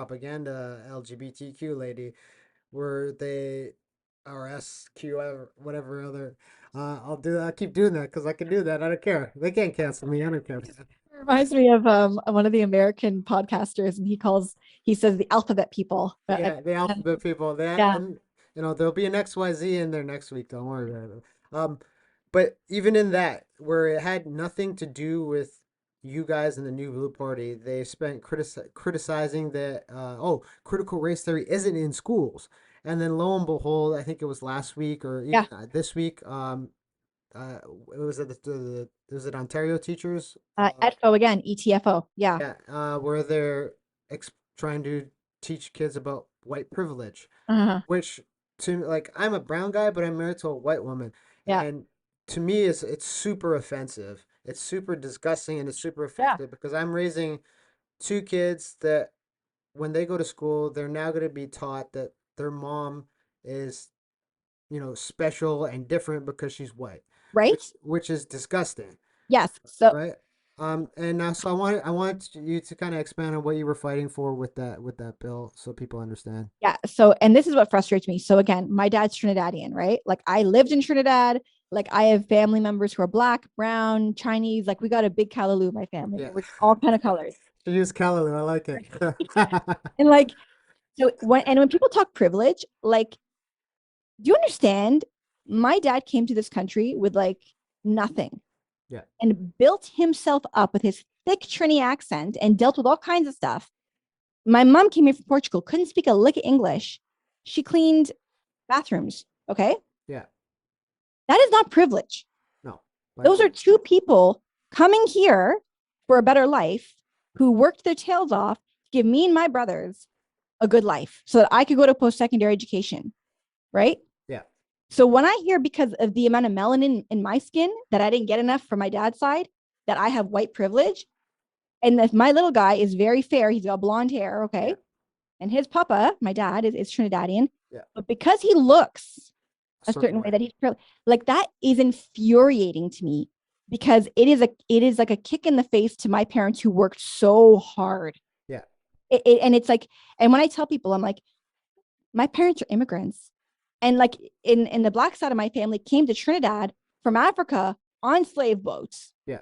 propaganda LGBTQ lady where they RSQ whatever other. I'll keep doing that because I can do that. I don't care. They can't cancel me. I don't care. Reminds me of one of the American podcasters, and he says the alphabet people. Yeah, the And- alphabet people. That yeah, and there'll be an XYZ in there next week. Don't worry about it. But even in that, where it had nothing to do with you guys in the New Blue Party, they spent criticizing that critical race theory isn't in schools. And then lo and behold, I think it was last week or even yeah. this week, it was at was it Ontario teachers? ETFO again, ETFO. Yeah. Yeah, where they're trying to teach kids about white privilege, Uh-huh. which to like I'm a brown guy, but I'm married to a white woman, Yeah. and to me it's super offensive. It's super disgusting and it's super Yeah. offensive because I'm raising two kids that when they go to school, they're now going to be taught that their mom is, special and different because she's white, Right? which is disgusting, Yes. So right? And now, so I want you to kind of expand on what you were fighting for with that bill, so people understand. yeah. So and this is what frustrates me. So again, my dad's Trinidadian, right? Like I lived in Trinidad. Like I have family members who are black, brown, Chinese. Like we got a big callaloo in my family. Yeah, We're all kind of colors. she used Callaloo. I like it. And like when people talk privilege, like, do you understand? My dad came to this country with like nothing Yeah, and built himself up with his thick Trini accent and dealt with all kinds of stuff. My mom came here from Portugal, couldn't speak a lick of English. She cleaned bathrooms. Okay. yeah, That is not privilege. no, but Those are two people coming here for a better life who worked their tails off to give me and my brothers a good life so that I could go to post secondary education. Right. yeah, So when I hear because of the amount of melanin in my skin that I didn't get enough from my dad's side, that I have white privilege, and that my little guy is very fair, he's got blonde hair, yeah, okay, and his papa, my dad, is Trinidadian, yeah, but because he looks a a certain certain way way. that he's like that is infuriating to me because it is like a kick in the face to my parents who worked so hard. Yeah, And it's like, and when I tell people, I'm like, my parents are immigrants, and like in the black side of my family came to Trinidad from Africa on slave boats. yeah,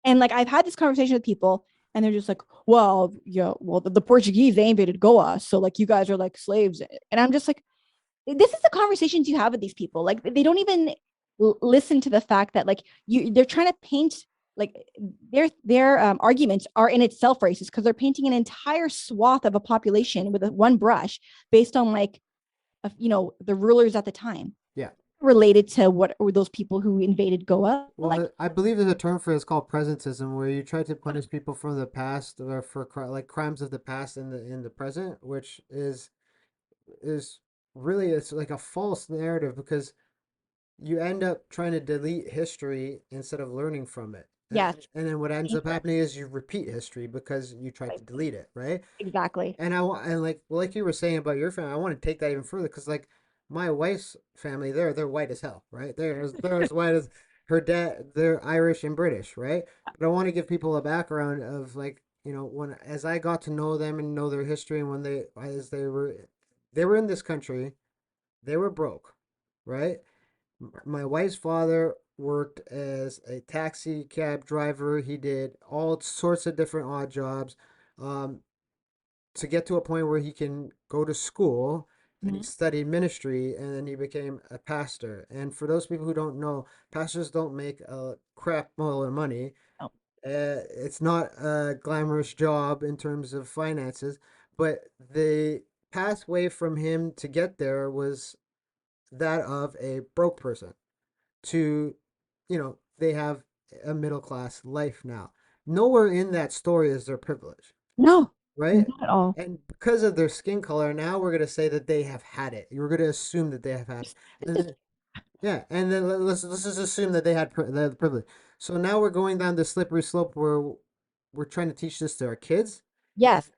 And like I've had this conversation with people, and they're just like, well, yeah, well, the Portuguese, they invaded Goa, so like you guys are like slaves. And I'm just like, this is the conversations you have with these people. Like they don't even listen to the fact that like they're trying to paint like their arguments are in itself racist because they're painting an entire swath of a population with one brush based on like the rulers at the time yeah. related to what were those people who invaded Goa. Like, Well, I believe there's a term for it. It's called presentism, where you try to punish people from the past or for like crimes of the past in the present, which is really it's like a false narrative because you end up trying to delete history instead of learning from it. yes, And then what ends up happening is you repeat history because you tried to delete it, right? exactly. And I want and like you were saying about your family, I want to take that even further because like my wife's family, they're white as hell, right? They're as white as her dad. They're Irish and British, right? But I want to give people a background of like when as I got to know them and know their history and when they were in this country, they were broke, right? My wife's father worked as a taxi cab driver. He did all sorts of different odd jobs. Um, to get to a point where he can go to school and he Mhm. studied ministry and then he became a pastor. And for those people who don't know, pastors don't make a crap load of money. Oh, It's not a glamorous job in terms of finances, but the pathway from him to get there was that of a broke person to, they have a middle class life now. Nowhere in that story is there privilege, no, right? not at all. And because of their skin color, now we're gonna say that they have had it. We're gonna assume that they have had it, and then yeah, and then let's just assume that they had the privilege. So now we're going down the slippery slope where we're trying to teach this to our kids, and Yes.